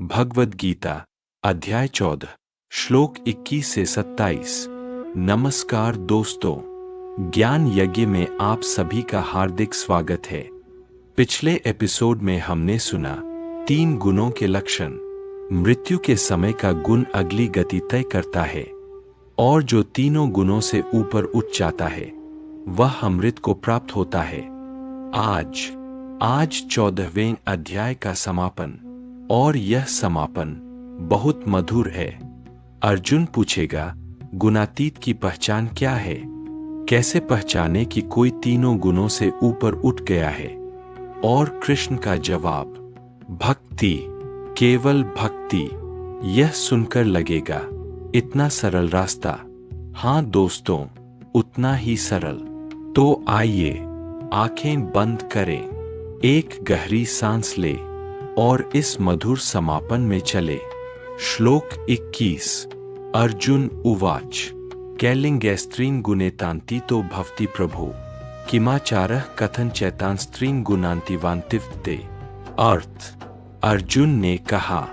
भगवद गीता अध्याय 14 श्लोक 21 से 27। नमस्कार दोस्तों, ज्ञान यज्ञ में आप सभी का हार्दिक स्वागत है। पिछले एपिसोड में हमने सुना 3 गुणों के लक्षण। मृत्यु के समय का गुण अगली गति तय करता है और जो तीनों गुणों से ऊपर उठ जाता है वह अमृत को प्राप्त होता है। आज 14वें अध्याय का समापन, और यह समापन बहुत मधुर है। अर्जुन पूछेगा, गुणातीत की पहचान क्या है? कैसे पहचाने कि कोई तीनों गुणों से ऊपर उठ गया है? और कृष्ण का जवाब, भक्ति, केवल भक्ति। यह सुनकर लगेगा इतना सरल रास्ता। हाँ दोस्तों, उतना ही सरल। तो आइए आंखें बंद करें, एक गहरी सांस ले और इस मधुर समापन में चले। श्लोक 21। अर्जुन उवाच कैलिंगैस्त्रीन् गुणेतान्तितो भवति प्रभो किमाचारः कथन चैतांस्त्रीन् गुणान्तिवान्तिवते। अर्थ, अर्जुन ने कहा,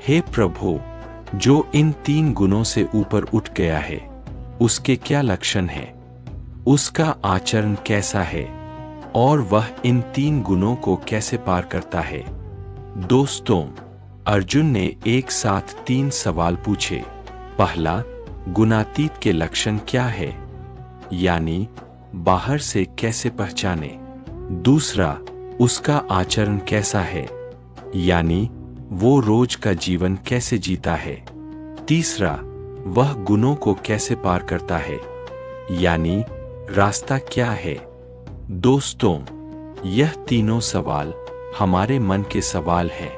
हे प्रभु, जो इन 3 गुणों से ऊपर उठ गया है उसके क्या लक्षण हैं? उसका आचरण कैसा है और वह इन 3 गुणों को कैसे पार करता है? दोस्तों, अर्जुन ने एक साथ 3 सवाल पूछे। पहला, गुणातीत के लक्षण क्या है, यानी बाहर से कैसे पहचाने? दूसरा, उसका आचरण कैसा है, यानी वो रोज का जीवन कैसे जीता है? तीसरा, वह गुणों को कैसे पार करता है, यानी रास्ता क्या है? दोस्तों, यह तीनों सवाल हमारे मन के सवाल हैं।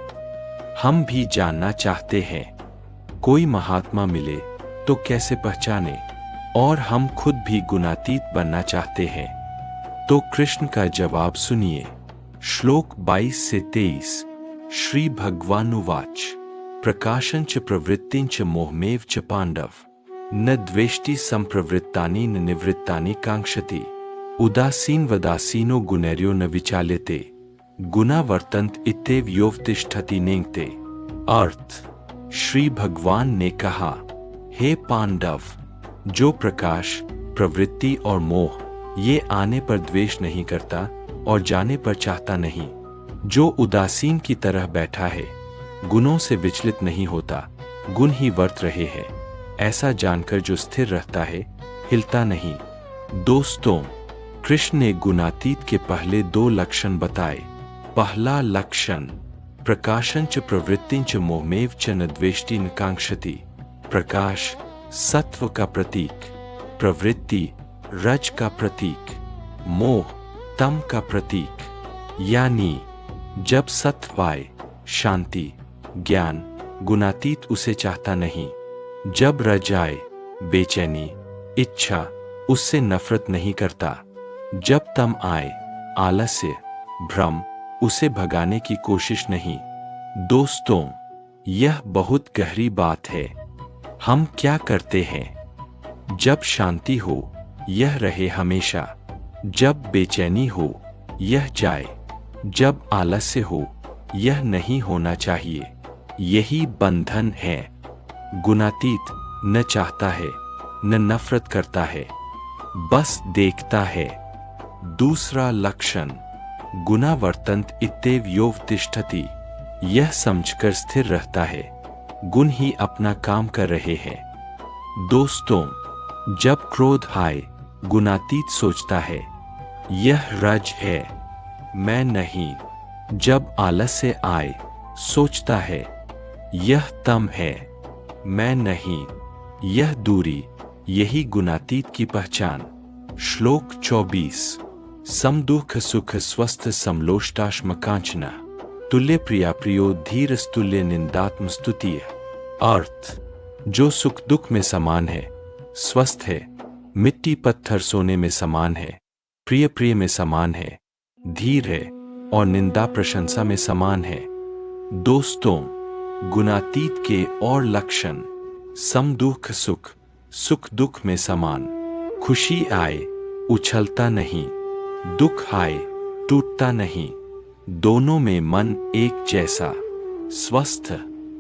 हम भी जानना चाहते हैं, कोई महात्मा मिले तो कैसे पहचाने, और हम खुद भी गुणातीत बनना चाहते हैं। तो कृष्ण का जवाब सुनिए। श्लोक 22 से 23। श्री भगवानुवाच प्रकाशं च प्रवृत्तिं च मोहमेव च पांडव न द्वेष्टि संप्रवृत्तानि न निवृत्तानि कांक्षति उदासीन वदासीनो गुणैर्यो न विचाल्यते गुना वर्तन्त इत्येव योवतिष्ठति नेङ्गते। अर्थ, श्री भगवान ने कहा, हे पांडव, जो प्रकाश, प्रवृत्ति और मोह ये आने पर द्वेष नहीं करता और जाने पर चाहता नहीं, जो उदासीन की तरह बैठा है, गुणों से विचलित नहीं होता, गुण ही वर्त रहे हैं, ऐसा जानकर जो स्थिर रहता है, हिलता नहीं। दोस्तों, कृष्ण ने गुणातीत के पहले 2 लक्षण बताए। पहला लक्षण, प्रकाशं च प्रवृत्तिं च मोहमेव च न द्वेष्टि न कांक्षति। प्रकाश सत्व का प्रतीक, प्रवृत्ति रज का प्रतीक, मोह तम का प्रतीक। यानी जब सत्व आए, शांति, ज्ञान, गुणातीत उसे चाहता नहीं। जब रज आए, बेचैनी, इच्छा, उससे नफरत नहीं करता। जब तम आए, आलस्य, भ्रम, उसे भगाने की कोशिश नहीं। दोस्तों, यह बहुत गहरी बात है। हम क्या करते हैं? जब शांति हो, यह रहे हमेशा। जब बेचैनी हो, यह जाए। जब आलस्य हो, यह नहीं होना चाहिए। यही बंधन है। गुणातीत न चाहता है, न नफरत करता है, बस देखता है। दूसरा लक्षण, गुना वर्तन्त इत्येव योवतिष्ठति। यह समझकर स्थिर रहता है, गुण ही अपना काम कर रहे हैं। दोस्तों, जब क्रोध आए, गुणातीत सोचता है, यह रज है, मैं नहीं। जब आलस्य आए, सोचता है, यह तम है, मैं नहीं। यह दूरी, यही गुणातीत की पहचान। श्लोक 24। समदुःख सुख स्वस्थ समलोष्टाश्म कांचना तुल्य प्रिया प्रियो धीरस्तुल्य निंदात्म स्तुतीय। अर्थ, जो सुख दुख में समान है, स्वस्थ है, मिट्टी पत्थर सोने में समान है, प्रिय प्रिय में समान है, धीर है और निंदा प्रशंसा में समान है। दोस्तों, गुणातीत के और लक्षण, समदुःख सुख, सुख दुख में समान, खुशी आए उछलता नहीं, दुख आए टूटता नहीं, दोनों में मन एक जैसा, स्वस्थ,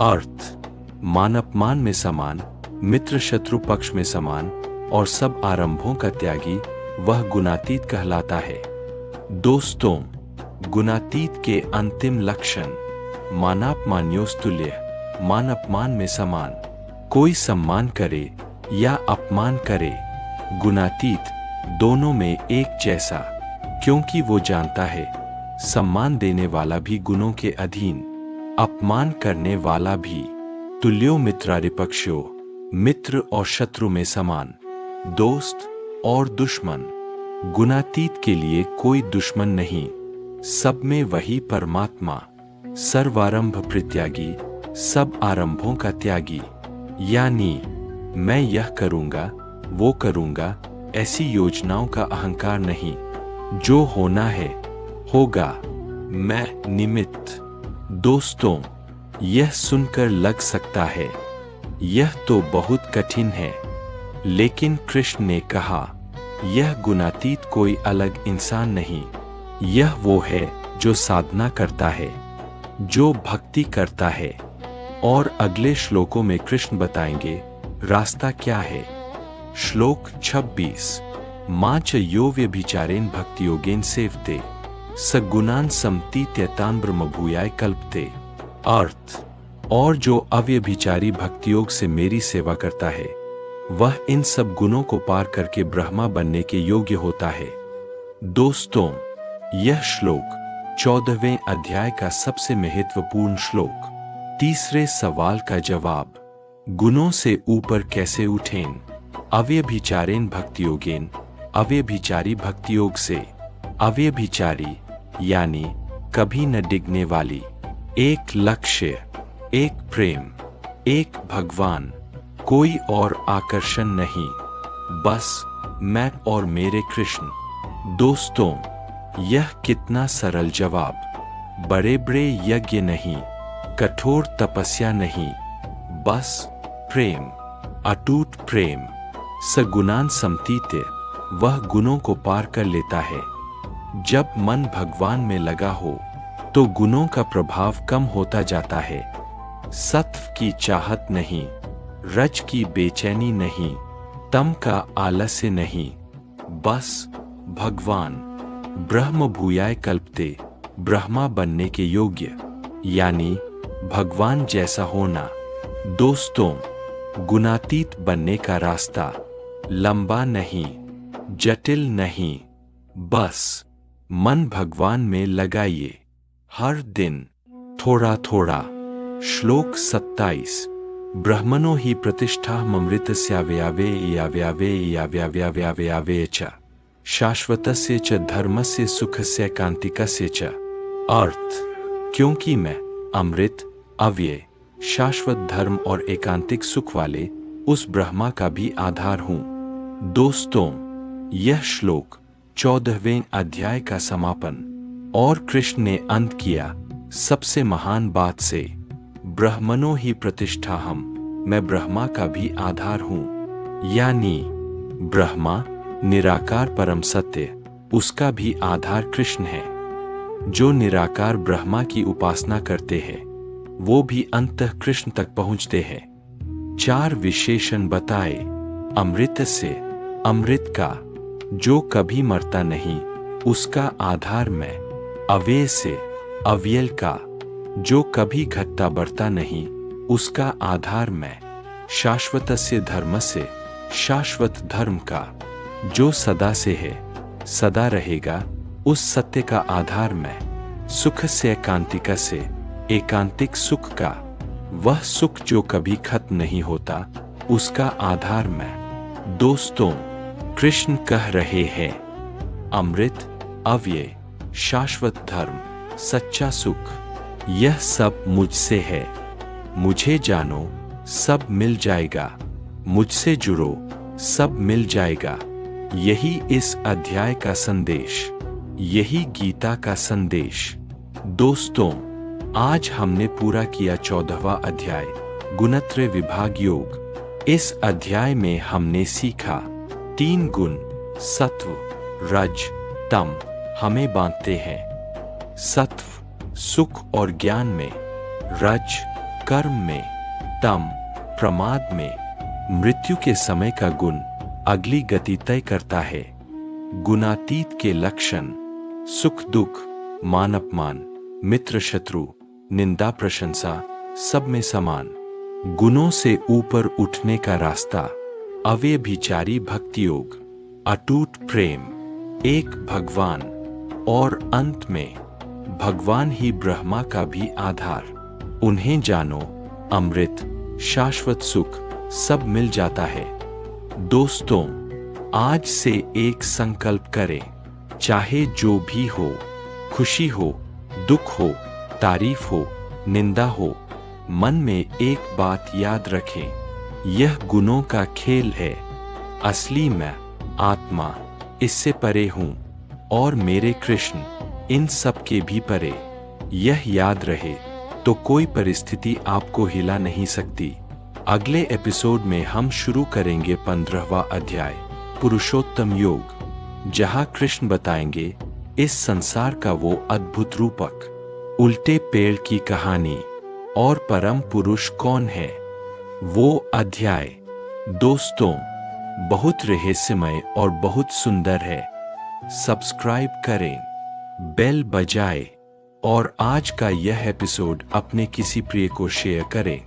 अर्थ, मान अपमान में समान, मित्र शत्रु पक्ष में समान और सब आरंभों का त्यागी वह गुणातीत कहलाता है। दोस्तों, गुणातीत के अंतिम लक्षण: मानापमान्योस्तुल्य, मान अपमान में समान, कोई सम्मान करे या अपमान करे, गुणातीत दोनों में एक जैसा, क्योंकि वो जानता है सम्मान देने वाला भी गुणों के अधीन, अपमान करने वाला भी। तुल्यो मित्रारिपक्षो, मित्र और शत्रु में समान, दोस्त और दुश्मन। गुणातीत के लिए कोई दुश्मन नहीं, सब में वही परमात्मा, सर्वारंभ परित्यागी, सब आरंभों का त्यागी। यानी मैं यह करूंगा वो करूंगा ऐसी योजनाओं का अहंकार नहीं, जो होना है होगा, मैं निमित्त। दोस्तों, यह सुनकर लग सकता है यह तो बहुत कठिन है, लेकिन कृष्ण ने कहा यह गुणातीत कोई अलग इंसान नहीं, यह वो है जो साधना करता है, जो भक्ति करता है। और अगले श्लोकों में कृष्ण बताएंगे रास्ता क्या है। श्लोक 26, मां च यो व्यभिचारेण भक्तियोगेन सेवते सगुणान समतीत्यतान ब्रह्मभूयाय कल्पते। अर्थ, और जो अव्यभिचारी भक्तियोग से मेरी सेवा करता है वह इन सब गुणों को पार करके ब्रह्मा बनने के योग्य होता है। दोस्तों, यह श्लोक 14वें अध्याय का सबसे महत्वपूर्ण श्लोक। तीसरे सवाल का जवाब, गुणों से ऊपर कैसे उठें। अव्यभिचारेण भक्तियोगेन, अव्यभिचारी भक्तियोग से, अव्यभिचारी यानी कभी न डिगने वाली, एक लक्ष्य, एक प्रेम, एक भगवान, कोई और आकर्षण नहीं, बस मैं और मेरे कृष्ण। दोस्तों, यह कितना सरल जवाब। बड़े बड़े यज्ञ नहीं, कठोर तपस्या नहीं, बस प्रेम, अटूट प्रेम। सगुणान समतीत्य, वह गुणों को पार कर लेता है। जब मन भगवान में लगा हो तो गुणों का प्रभाव कम होता जाता है। सत्व की चाहत नहीं, रज की बेचैनी नहीं, तम का आलस्य नहीं, बस भगवान। ब्रह्म भूयाय कल्पते, ब्रह्मा बनने के योग्य, यानी भगवान जैसा होना। दोस्तों, गुणातीत बनने का रास्ता लंबा नहीं, जटिल नहीं, बस मन भगवान में लगाइए, हर दिन थोड़ा थोड़ा। श्लोक 27, ब्रह्मणो हि प्रतिष्ठाममृतस्यावयवे च शाश्वतस्य च धर्मस्य सुखस्य कांतिकस्य च। अर्थ, क्योंकि मैं अमृत, अव्यय, शाश्वत धर्म और एकांतिक सुख वाले उस ब्रह्मा का भी आधार हूं। दोस्तों, यह श्लोक 14वें अध्याय का समापन, और कृष्ण ने अंत किया सबसे महान बात से, ब्रह्मणो हि प्रतिष्ठाहम्, मैं ब्रह्मा का भी आधार हूं। यानी ब्रह्मा निराकार परम सत्य, उसका भी आधार कृष्ण है। जो निराकार ब्रह्मा की उपासना करते हैं वो भी अंततः कृष्ण तक पहुंचते हैं। 4 विशेषण बताए। अमृत से, अमृत का, जो कभी मरता नहीं, उसका आधार मैं। अव्यय से, अव्यय का, जो कभी घटता बढ़ता नहीं, उसका आधार मैं। शाश्वत से, धर्म से, शाश्वत धर्म का, जो सदा से है, सदा रहेगा, उस सत्य का आधार मैं। सुख से, एकांतिका से, एकांतिक सुख का, वह सुख जो कभी खत्म नहीं होता, उसका आधार मैं। दोस्तों, कृष्ण कह रहे हैं, अमृत, अव्यय, शाश्वत धर्म, सच्चा सुख, यह सब मुझसे है। मुझे जानो, सब मिल जाएगा। मुझसे जुड़ो, सब मिल जाएगा। यही इस अध्याय का संदेश, यही गीता का संदेश। दोस्तों, आज हमने पूरा किया 14वां अध्याय, गुणत्रय विभाग योग। इस अध्याय में हमने सीखा 3 गुण, सत्व, रज, तम, हमें बांधते हैं। सत्व सुख और ज्ञान में, रज कर्म में, तम प्रमाद में। मृत्यु के समय का गुण अगली गति तय करता है। गुणातीत के लक्षण, सुख दुख, मान अपमान, मित्र शत्रु, निंदा प्रशंसा, सब में समान। गुणों से ऊपर उठने का रास्ता, अव्यभिचारी भक्ति योग, अटूट प्रेम, एक भगवान, और अंत में भगवान ही ब्रह्मा का भी आधार। उन्हें जानो, अमृत, शाश्वत सुख, सब मिल जाता है। दोस्तों, आज से एक संकल्प करें, चाहे जो भी हो, खुशी हो, दुख हो, तारीफ हो, निंदा हो, मन में एक बात याद रखें, यह गुणों का खेल है। असली मैं, आत्मा, इससे परे हूं, और मेरे कृष्ण इन सब के भी परे। यह याद रहे तो कोई परिस्थिति आपको हिला नहीं सकती। अगले एपिसोड में हम शुरू करेंगे 15वां अध्याय, पुरुषोत्तम योग, जहां कृष्ण बताएंगे इस संसार का वो अद्भुत रूपक, उल्टे पेड़ की कहानी, और परम पुरुष कौन है। वो अध्याय, दोस्तों, बहुत रहस्यमय और बहुत सुंदर है। सब्सक्राइब करें, बेल बजाएं, और आज का यह एपिसोड अपने किसी प्रिय को शेयर करें।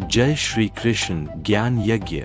जय श्री कृष्ण ज्ञान यज्ञ।